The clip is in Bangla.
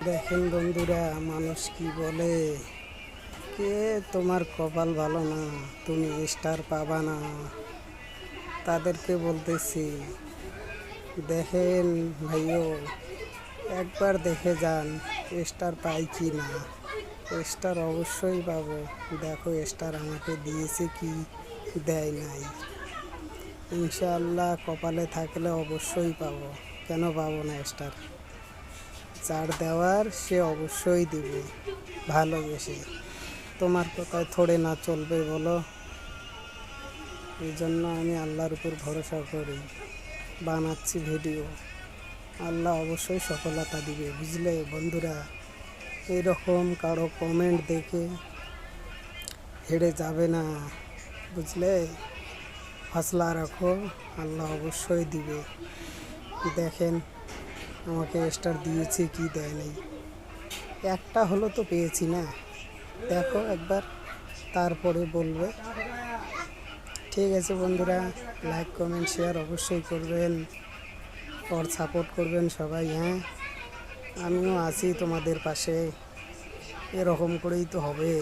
দেখেন বন্ধুরা, মানুষ কি বলে, কে তোমার কপাল ভালো না, তুমি স্টার পাবা না। তাদেরকে বলতেছি, দেখেন ভাইও, একবার দেখে যান স্টার পাই কি না। স্টার অবশ্যই পাবো। দেখো স্টার আমাকে দিয়েছে কি দেয় নাই। ইনশাআল্লাহ কপালে থাকলে অবশ্যই পাবো। কেন পাবো না স্টার? যার দেওয়ার সে অবশ্যই দিবে ভালোবেসে। তোমার কথায় থোড়ে না চলবে বলো? এই জন্য আমি আল্লাহর উপর ভরসা করি, বানাচ্ছি ভিডিও। আল্লাহ অবশ্যই সফলতা দিবে, বুঝলে বন্ধুরা? এরকম কারো কমেন্ট দেখে হেরে যাবে না, বুঝলে? হসলা রাখো, আল্লাহ অবশ্যই দিবে। দেখেন আমাকে স্টার দিয়েছে কি দেয় নাই, একটা হলো তো পেয়েছি না। দেখো একবার, তারপরে বলবে। ঠিক আছে বন্ধুরা, লাইক কমেন্ট শেয়ার অবশ্যই করবেন, ওর সাপোর্ট করবেন সবাই। হ্যাঁ, আমিও আছি তোমাদের পাশে। এরকম করেই তো হবে।